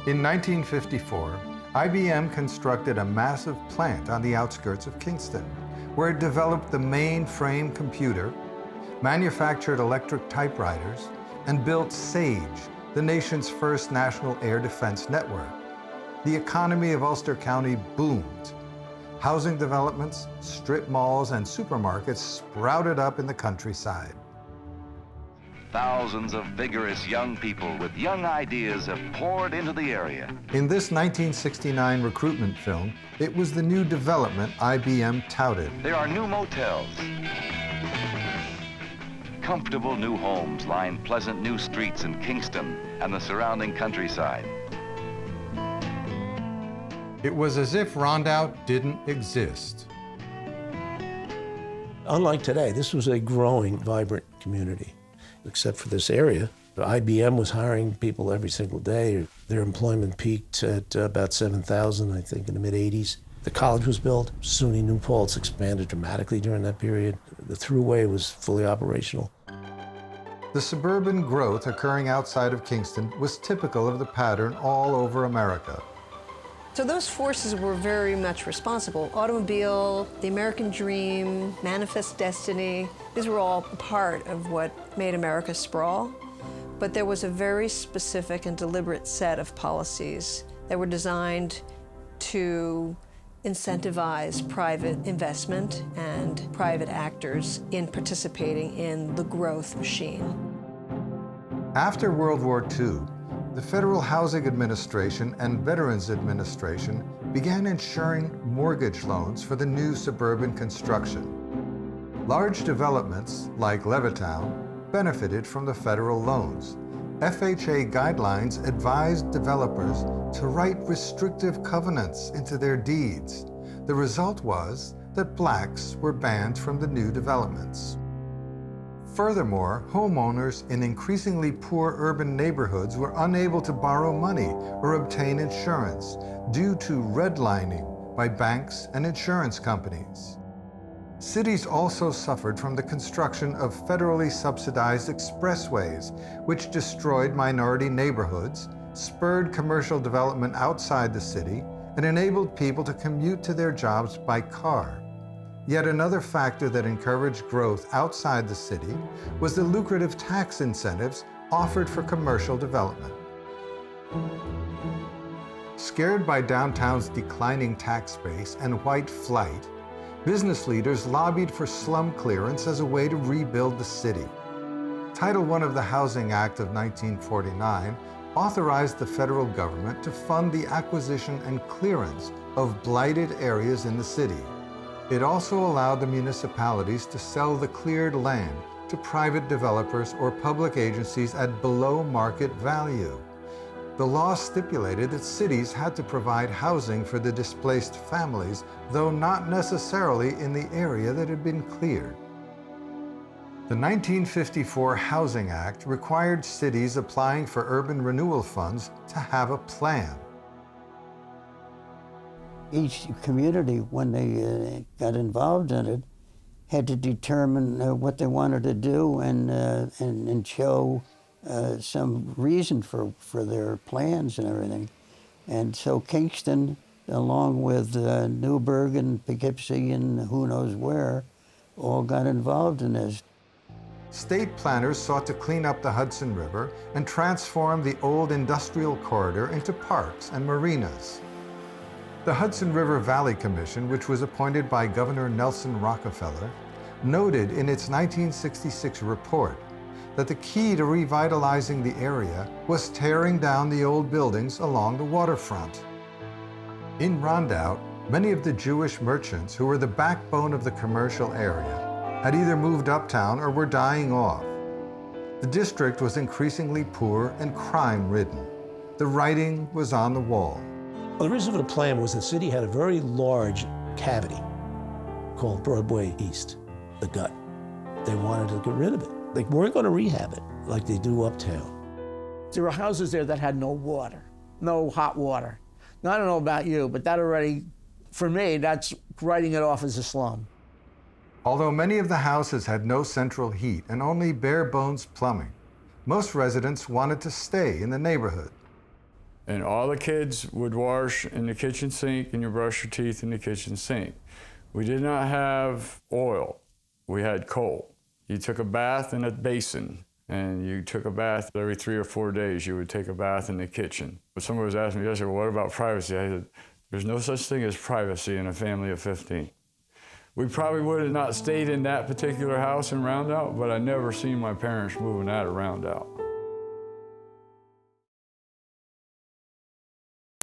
In 1954, IBM constructed a massive plant on the outskirts of Kingston, where it developed the mainframe computer, manufactured electric typewriters, and built SAGE, the nation's first national air defense network. The economy of Ulster County boomed. Housing developments, strip malls, and supermarkets sprouted up in the countryside. Thousands of vigorous young people with young ideas have poured into the area. In this 1969 recruitment film, it was the new development IBM touted. There are new motels. Comfortable new homes line pleasant new streets in Kingston and the surrounding countryside. It was as if Rondout didn't exist. Unlike today, this was a growing, vibrant community. Except for this area, IBM was hiring people every single day. Their employment peaked at about 7,000, I think, in the mid-'80s. The college was built. SUNY New Paltz expanded dramatically during that period. The thruway was fully operational. The suburban growth occurring outside of Kingston was typical of the pattern all over America. So those forces were very much responsible. Automobile, the American dream, manifest destiny, these were all part of what made America sprawl. But there was a very specific and deliberate set of policies that were designed to incentivize private investment and private actors in participating in the growth machine. After World War II, the Federal Housing Administration and Veterans Administration began insuring mortgage loans for the new suburban construction. Large developments, like Levittown, benefited from the federal loans. FHA guidelines advised developers to write restrictive covenants into their deeds. The result was that blacks were banned from the new developments. Furthermore, homeowners in increasingly poor urban neighborhoods were unable to borrow money or obtain insurance due to redlining by banks and insurance companies. Cities also suffered from the construction of federally subsidized expressways, which destroyed minority neighborhoods, spurred commercial development outside the city, and enabled people to commute to their jobs by car. Yet another factor that encouraged growth outside the city was the lucrative tax incentives offered for commercial development. Scared by downtown's declining tax base and white flight, business leaders lobbied for slum clearance as a way to rebuild the city. Title I of the Housing Act of 1949 authorized the federal government to fund the acquisition and clearance of blighted areas in the city. It also allowed the municipalities to sell the cleared land to private developers or public agencies at below market value. The law stipulated that cities had to provide housing for the displaced families, though not necessarily in the area that had been cleared. The 1954 Housing Act required cities applying for urban renewal funds to have a plan. Each community, when they got involved in it, had to determine what they wanted to do and show some reason for their plans and everything. And so Kingston, along with Newburgh and Poughkeepsie and who knows where, all got involved in this. State planners sought to clean up the Hudson River and transform the old industrial corridor into parks and marinas. The Hudson River Valley Commission, which was appointed by Governor Nelson Rockefeller, noted in its 1966 report that the key to revitalizing the area was tearing down the old buildings along the waterfront. In Rondout, many of the Jewish merchants who were the backbone of the commercial area had either moved uptown or were dying off. The district was increasingly poor and crime-ridden. The writing was on the wall. Well, the reason for the plan was the city had a very large cavity called Broadway East, the gut. They wanted to get rid of it. They weren't going to rehab it like they do uptown. There were houses there that had no water, no hot water. Now, I don't know about you, but that already, for me, that's writing it off as a slum. Although many of the houses had no central heat and only bare-bones plumbing, most residents wanted to stay in the neighborhood. And all the kids would wash in the kitchen sink and you brush your teeth in the kitchen sink. We did not have oil. We had coal. You took a bath in a basin, and you took a bath every 3 or 4 days. You would take a bath in the kitchen. But somebody was asking me yesterday, well, what about privacy? I said, there's no such thing as privacy in a family of 15. We probably would have not stayed in that particular house in Rondout, but I never seen my parents moving out of Rondout.